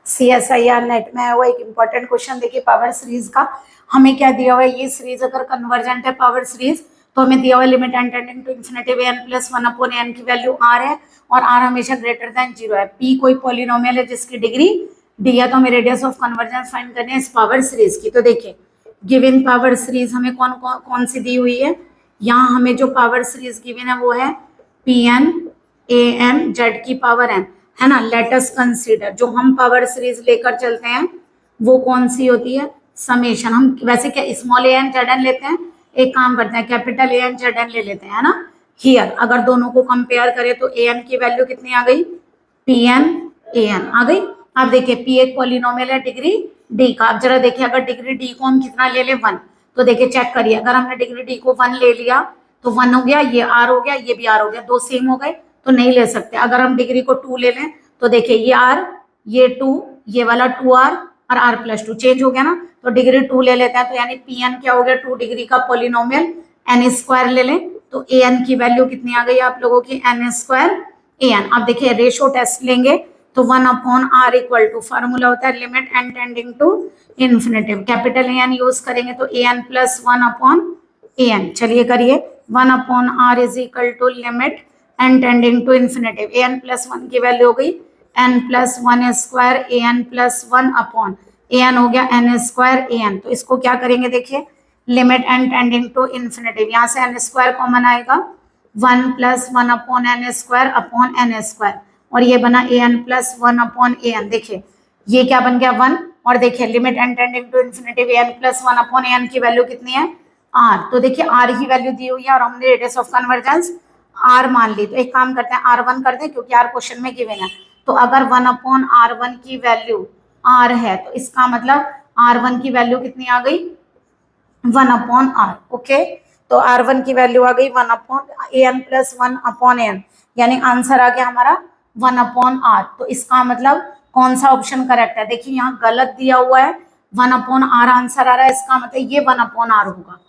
CSIR net में है वो एक इम्पोर्टेंट क्वेश्चन। देखिए पावर सीरीज का हमें क्या दिया हुआ है, ये सीरीज अगर कन्वर्जेंट है पावर सीरीज तो हमें दिया हुआ limit n tending to infinity n plus 1/n की वैल्यू r है और r हमेशा ग्रेटर देन 0 है। p कोई पॉलिनोमियल है जिसकी डिग्री d है, तो हमें रेडियस ऑफ कन्वर्जेंस फाइंड करनी है इस पावर सीरीज की। तो देखिए गिवन पावर सीरीज हमें कौन सी दी हुई है, यहाँ हमें जो पावर सीरीज गिवन है वो है Pn an z की पावर n, है ना। लेट अस कंसीडर जो हम पावर सीरीज लेकर चलते हैं वो कौन सी होती है, समेशन। हम वैसे क्या small A N Z N लेते हैं, एक काम करते हैं capital A N Z N ले लेते हैं, है ना। हियर अगर दोनों को कंपेयर करें तो ए एन की वैल्यू कितनी आ गई, पी एन ए एन आ गई। अब देखिए पी एक पॉलिनोमियल है डिग्री डी का। अब जरा देखिए अगर डिग्री डी को हम कितना ले लें 1, तो देखिए चेक करिए अगर हमने डिग्री डी को 1 ले लिया तो 1 हो गया, ये आर हो गया, ये भी आर हो गया, दो सेम हो गए तो नहीं ले सकते। अगर हम डिग्री को 2 ले लें तो देखिए ये आर, ये 2, ये वाला 2r और r प्लस 2 चेंज हो गया ना, तो डिग्री 2 ले लेते हैं, तो यानी पी एन क्या हो गया 2 डिग्री का पॉलिनोमियल एन स्क्वायर ले लें तो ए एन की वैल्यू कितनी आ गई आप लोगों की एन स्क्वायर ए एन। अब देखिए रेशो टेस्ट लेंगे तो 1/r इक्वल टू फॉर्मूला होता है limit n tending to infinity, capital A N use करेंगे तो ए एन प्लस 1/an। चलिए करिए 1/r is equal to limit n tending to infinity, A N plus 1 की value हो गई n plus 1 square A N plus 1/an हो गया n square A N. तो इसको क्या करेंगे देखिए limit n tending to infinity, यहाँ से n स्क्वायर कॉमन आएगा 1 plus 1/n square upon n square और ये बना ए एन प्लस 1/an। देखिए ये क्या बन गया 1 और देखिए limit n tending to infinity A N plus 1/an की वैल्यू कितनी है r। तो देखिए r की वैल्यू दी हुई है और हमने रेडियस ऑफ कन्वर्जेंस r मान ली, तो एक काम करते हैं r1 करते हैं क्योंकि r क्वेश्चन में गिवन है। तो अगर 1/r1 की वैल्यू r है तो इसका मतलब r1 की वैल्यू कितनी आ गई 1/r। ओके तो r1 की वैल्यू आ गई 1/an प्लस 1/an, यानी आंसर आ गया हमारा 1/r। तो इसका मतलब कौन सा ऑप्शन करेक्ट है, देखिए यहाँ गलत दिया हुआ है 1/r आंसर आ रहा है, इसका मतलब ये 1/r होगा।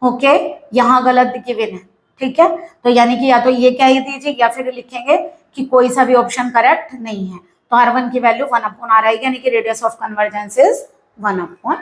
ओके यहाँ गलत गिवन है, ठीक है। तो यानी कि या तो ये क्या ही दीजिए या फिर लिखेंगे कि कोई सा भी ऑप्शन करेक्ट नहीं है। तो r1 की वैल्यू 1/r आएगी, यानी कि radius of convergence is 1/r।